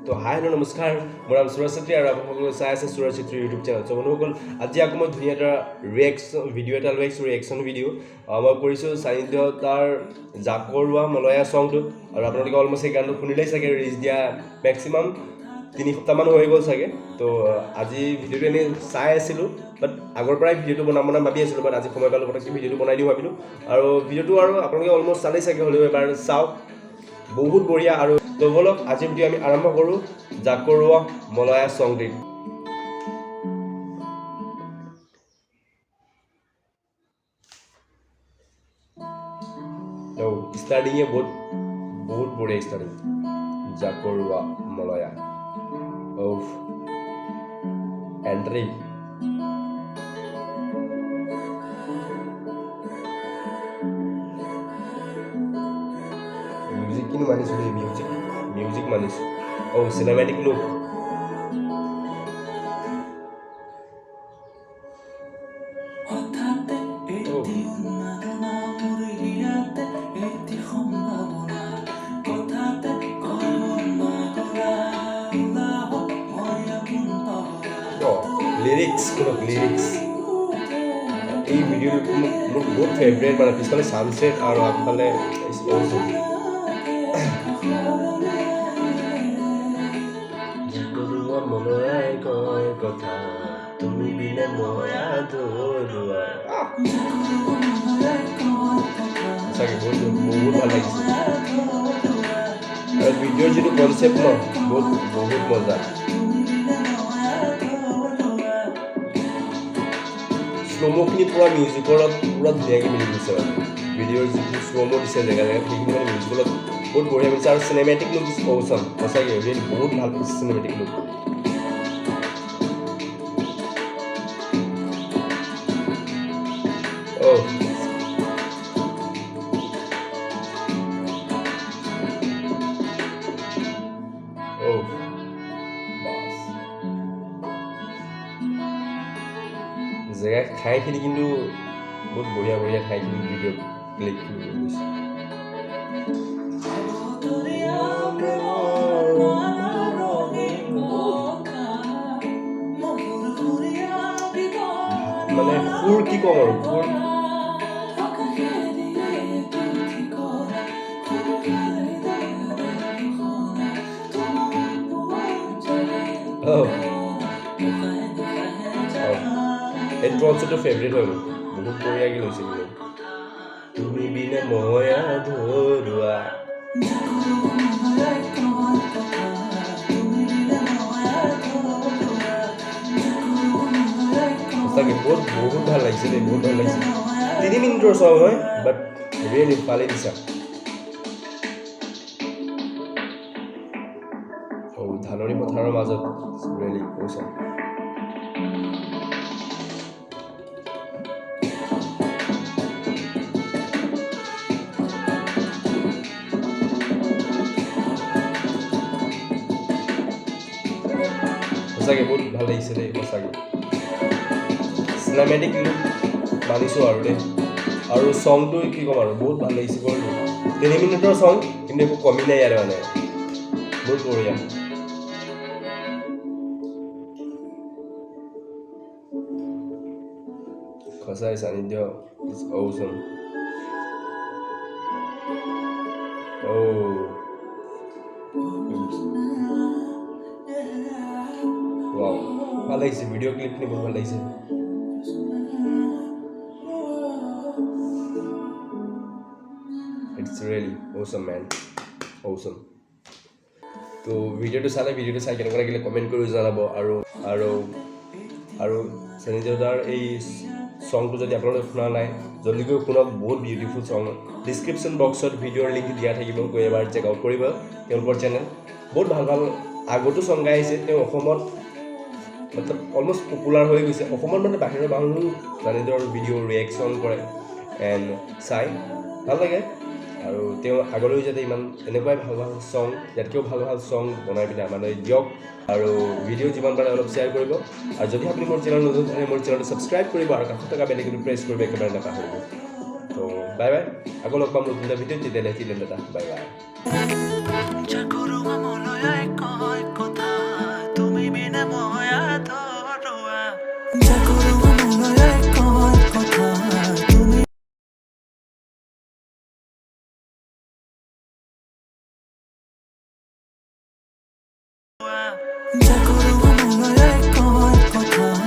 তো hi hello' নমস্কাৰ মোৰ নাম সুৰজ চেত্ৰী আৰু আপোনালোকে চাই আছে সুৰজ চেত্ৰী ইউটিউব চেনেল চ' বন্ধুসকল আজি আকৌ মই ধুনীয়া এটা ভিডিঅ' এটা লৈ আহিছোঁ ৰিয়েকশ্যন ভিডিঅ' মই কৰিছোঁ সানিধ্য তাৰ জাকৰুৱা মলয়া ছংটো আৰু আপোনালোকে অলমষ্ট সেই গানটো শুনিলেই চাগে ৰিলিজ দিয়া মেক্সিমাম 3 সপ্তাহমান হৈ গ'ল চাগে তো আজি ভিডিঅ'টো এনেই চাই আছিলোঁ বাট আগৰ পৰাই ভিডিঅ'টো বনাম ভাবি আছিলোঁ বাট আজি সময় পালোঁ পটককৈ ভিডিঅ'টো বনাই দিওঁ ভাবিলোঁ আৰু ভিডিঅ'টো আৰু আপোনালোকে অলমষ্ট চালেই চাগে হ'লেও এবাৰ চাওক বহুত বঢ়িয়া আৰু তো বলক আজি ভিডিঅ' আমি আৰম্ভ কৰোঁ জাকৰুৱা মলয়া ছংটি তো ষ্টাৰ্টিঙে বহুত বঢ়িয়া ষ্টাৰ্টিং জাকৰুৱা মলয়া of entry music kini manisu deh music manis oh cinematic look lyrics এই ভিডিও মোৰ বহুত ফেভৰেট মানে পিছফালে সানসেট আৰু আগফালে মলয়াই কয় কথা তুমি বিনে ময়া ধৰুৱা সঁচাকৈ বহুত ভাল লাগিছে আৰু ভিডিঅ'ৰ যিটো কনচেপ্ট ন বহুত মজা শ্ল'ম'খিনি পূৰা মিউজিকৰ লগত পূৰা ধুনীয়াকৈ মিলি গৈছে মানে ভিডিঅ'ৰ যিটো শ্ল'ম' দিছে জেগা সেইখিনি মানে মিউজিকৰ লগত বহুত বঢ়িয়া মিলিছে আৰু চিনেমেটিক লুক ইজ অ'ছাম সঁচাকৈ ৰিয়েলি বহুত ভাল পাইছে চিনেমেটিক লুক জেগা ঠাইখিনি কিন্তু বহুত বঢ়িয়া ঠাইখিনি ভিডিঅ' ক্লিপখিনি গৈছে মানে সুৰ কি ক'ম আৰু সুৰ এইটো অঞ্চলটো ফেভৰেট হয় বহুত বঢ়িয়াকৈ লৈছে কিন্তু তুমি বিনে ময়া ধৰুৱা সঁচাকৈ বহুত ভাল লাগিছে দেই বহুত ভাল লাগিছে 3 মিনিটৰ ছং হয় বাট ৰিয়েলি পালি দিছা ধাননি পথাৰৰ মাজত ৰিয়েলি কৈছা সঁচাকৈ বহুত ভাল লাগিছে দেই সঁচাকৈ চিনেমেটিক লুক মানিছোঁ আৰু দেই আৰু ছংটো কি ক'ম আৰু বহুত ভাল লাগিছে বাৰু 3 মিনিটৰ ছং কিন্তু একো কমি নাই আৰু মানে বহুত বঢ়িয়া সঁচাই সানিধ্য ইজ অ'ছাম wow ভাল লাগিছে ভিডিঅ' ক্লিপখিনি বহুত ভাল লাগিছে ইটছ ৰিয়েলি অ'ছাম মেন অ'ছাম তো ভিডিঅ'টো চাই কেনেকুৱা লাগিলে কমেণ্ট কৰি জনাব আৰু সানিধ্যৰ এই ছংটো যদি আপোনালোকে শুনা নাই জলদিকৈ শুনক বহুত বিউটিফুল ছং ডিছক্ৰিপশ্যন বক্সত ভিডিঅ'ৰ লিংক দিয়া থাকিব গৈ এবাৰ চেক আউট কৰিব তেওঁলোকৰ চেনেল বহুত ভাল আগতো ছং গাই আহিছে তেওঁ অসমত মতলব অলমষ্ট পপুলাৰ হৈ গৈছে অসমত মানে বাহিৰৰ মানুহ সানিধ্যৰ ভিডিঅ' ৰিয়েকশ্যন কৰে এণ্ড চাই ভাল লাগে আৰু তেওঁ আগলৈও যাতে ইমান এনেকুৱাই ভাল ছং ইয়াতকৈও ভাল ছং বনাই পিনে মানে দিয়ক আৰু ভিডিঅ' যিমান পাৰে অলপ শ্বেয়াৰ কৰিব আৰু যদি আপুনি মোৰ চেনেল নতুন থাকে মোৰ চেনেলটো ছাবস্ক্ৰাইব কৰিব আৰু কাষত থকা বেল আইকনটো প্ৰেছ কৰিব একেবাৰে নাপাহৰিব তো বাই আকৌ লগ পাম নতুন এটা ভিডিঅ'ত তেতিয়াহ'লে বাই Ja